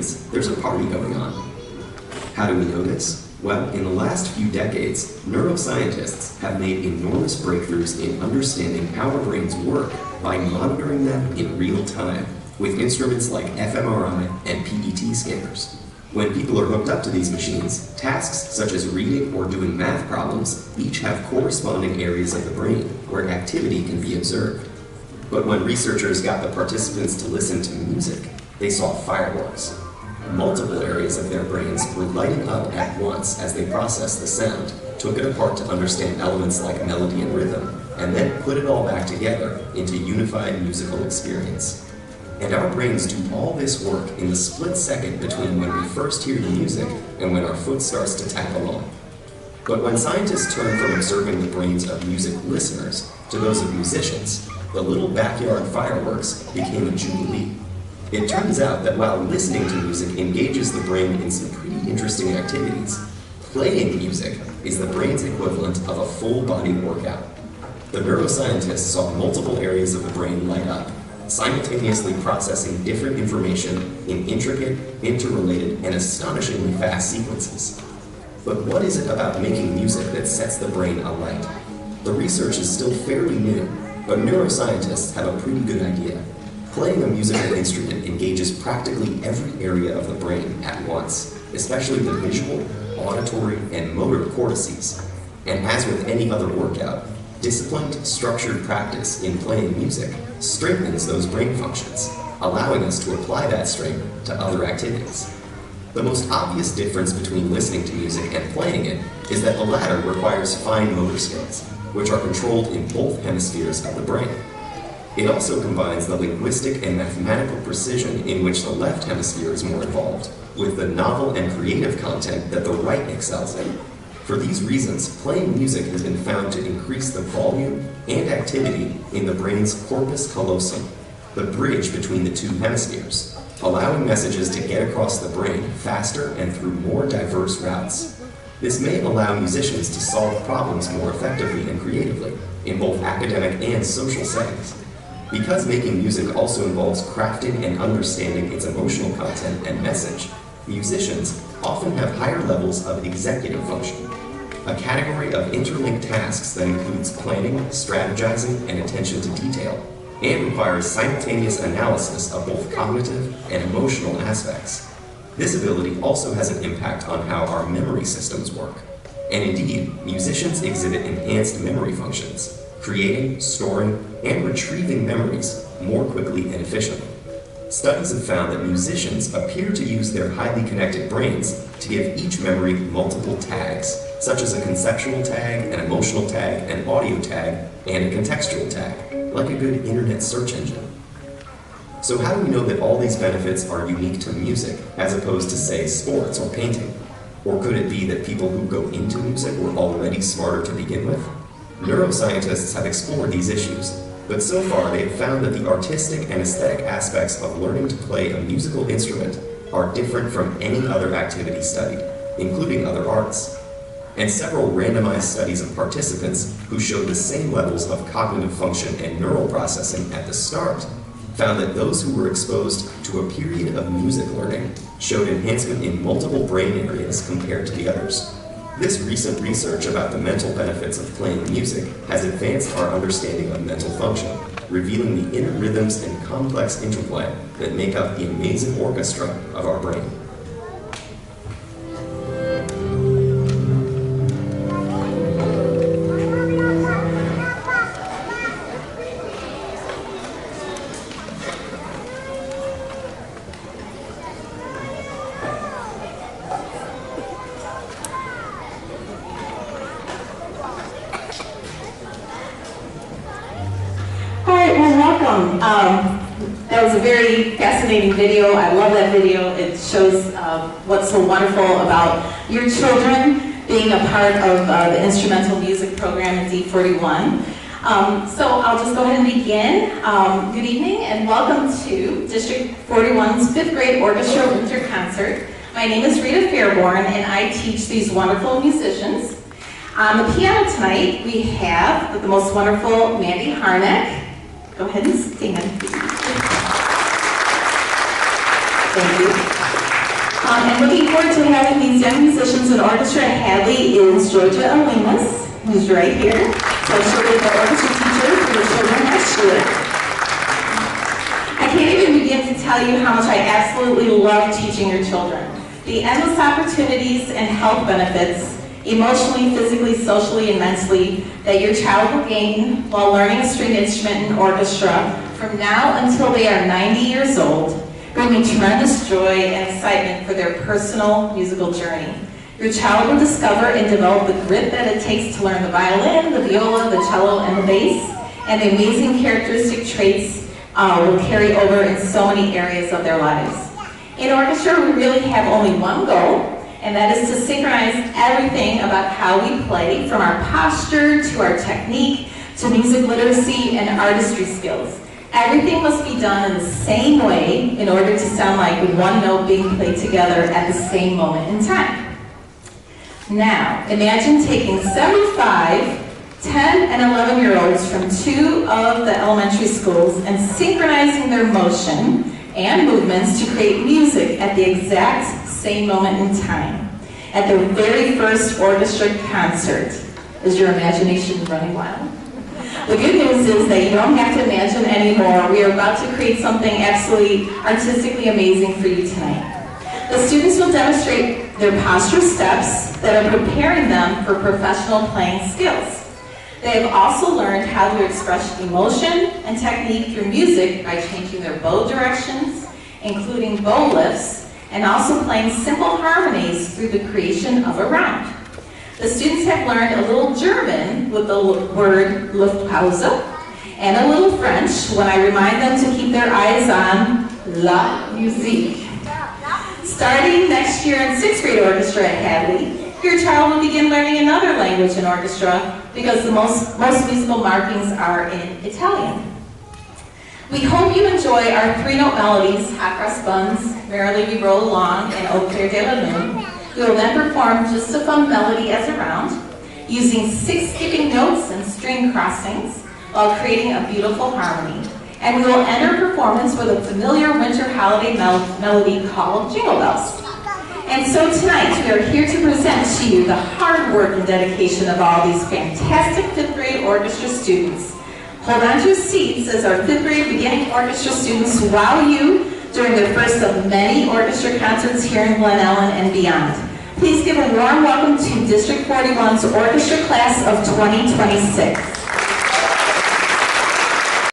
brains, there's a party going on. How do we know this? Well, in the last few decades, neuroscientists have made enormous breakthroughs in understanding how our brains work by monitoring them in real time with instruments like fMRI and PET scanners. When people are hooked up to these machines, tasks such as reading or doing math problems each have corresponding areas of the brain where activity can be observed. But when researchers got the participants to listen to music, they saw fireworks. Multiple areas of their brains were lighting up at once as they processed the sound, took it apart to understand elements like melody and rhythm, and then put it all back together into a unified musical experience. And our brains do all this work in the split second between when we first hear the music and when our foot starts to tap along. But when scientists turned from observing the brains of music listeners to those of musicians, the little backyard fireworks became a jubilee. It turns out that while listening to music engages the brain in some pretty interesting activities, playing music is the brain's equivalent of a full-body workout. The neuroscientists saw multiple areas of the brain light up, simultaneously processing different information in intricate, interrelated, and astonishingly fast sequences. But what is it about making music that sets the brain alight? The research is still fairly new, but neuroscientists have a pretty good idea. Playing a musical instrument engages practically every area of the brain at once, especially the visual, auditory, and motor cortices. And as with any other workout, disciplined, structured practice in playing music strengthens those brain functions, allowing us to apply that strength to other activities. The most obvious difference between listening to music and playing it is that the latter requires fine motor skills, which are controlled in both hemispheres of the brain. It also combines the linguistic and mathematical precision in which the left hemisphere is more involved, with the novel and creative content that the right excels in. For these reasons, playing music has been found to increase the volume and activity in the brain's corpus callosum, the bridge between the two hemispheres, allowing messages to get across the brain faster and through more diverse routes. This may allow musicians to solve problems more effectively and creatively in both academic and social settings. Because making music also involves crafting and understanding its emotional content and message, musicians often have higher levels of executive function, a category of interlinked tasks that includes planning, strategizing, and attention to detail, and requires simultaneous analysis of both cognitive and emotional aspects. This ability also has an impact on how our memory systems work. And indeed, musicians exhibit enhanced memory functions, creating, storing, and retrieving memories more quickly and efficiently. Studies have found that musicians appear to use their highly connected brains to give each memory multiple tags, such as a conceptual tag, an emotional tag, an audio tag, and a contextual tag, like a good internet search engine. So how do we know that all these benefits are unique to music, as opposed to, say, sports or painting? Or could it be that people who go into music were already smarter to begin with? Neuroscientists have explored these issues, but so far they have found that the artistic and aesthetic aspects of learning to play a musical instrument are different from any other activity studied, including other arts. And several randomized studies of participants who showed the same levels of cognitive function and neural processing at the start found that those who were exposed to a period of music learning showed enhancement in multiple brain areas compared to the others. This recent research about the mental benefits of playing music has advanced our understanding of mental function, revealing the inner rhythms and complex interplay that make up the amazing orchestra of our brain. That was a very fascinating video. I love that video. It shows what's so wonderful about your children being a part of the instrumental music program at D41. So I'll just go ahead and begin. Good evening and welcome to District 41's 5th grade orchestra winter concert. My name is Rita Feuerborn and I teach these wonderful musicians. On the piano tonight we have the most wonderful Mandy Harnack. Go ahead and stand. Thank you. And looking forward to having these young musicians in orchestra at Hadley is Georgia Alinas, who's right here. So she'll be the orchestra teacher for the children next year. I can't even begin to tell you how much I absolutely love teaching your children. The endless opportunities and health benefits, emotionally, physically, socially, and mentally, that your child will gain while learning a stringed instrument in orchestra from now until they are 90 years old bring me tremendous joy and excitement for their personal musical journey. Your child will discover and develop the grit that it takes to learn the violin, the viola, the cello, and the bass, and the amazing characteristic traits will carry over in so many areas of their lives. In orchestra, we really have only one goal, and that is to synchronize everything about how we play, from our posture to our technique to music literacy and artistry skills. Everything must be done in the same way in order to sound like one note being played together at the same moment in time. Now, imagine taking 75 10 and 11-year-olds from 2 of the elementary schools and synchronizing their motion and movements to create music at the exact same moment in time at their very first orchestra concert. Is your imagination running wild? The good news is that you don't have to imagine anymore. We are about to create something absolutely artistically amazing for you tonight. The students will demonstrate their posture steps that are preparing them for professional playing skills. They have also learned how to express emotion and technique through music by changing their bow directions, including bow lifts, and also playing simple harmonies through the creation of a round. The students have learned a little German with the word Luftpause, and a little French when I remind them to keep their eyes on la musique. Starting next year in 6th grade orchestra at Hadley, your child will begin learning another language in orchestra because the most musical markings are in Italian. We hope you enjoy our 3-note melodies, Hot Cross Buns, Merrily We Roll Along, and Au Clair de la Lune. We will then perform just a fun melody as a round, using 6 skipping notes and string crossings while creating a beautiful harmony. And we will end our performance with a familiar winter holiday melody called Jingle Bells. And so tonight, we are here to present to you the hard work and dedication of all these fantastic 5th grade orchestra students. Hold on to your seats as our 5th grade beginning orchestra students wow you during the first of many orchestra concerts here in Glen Ellen and beyond. Please give a warm welcome to District 41's orchestra class of 2026.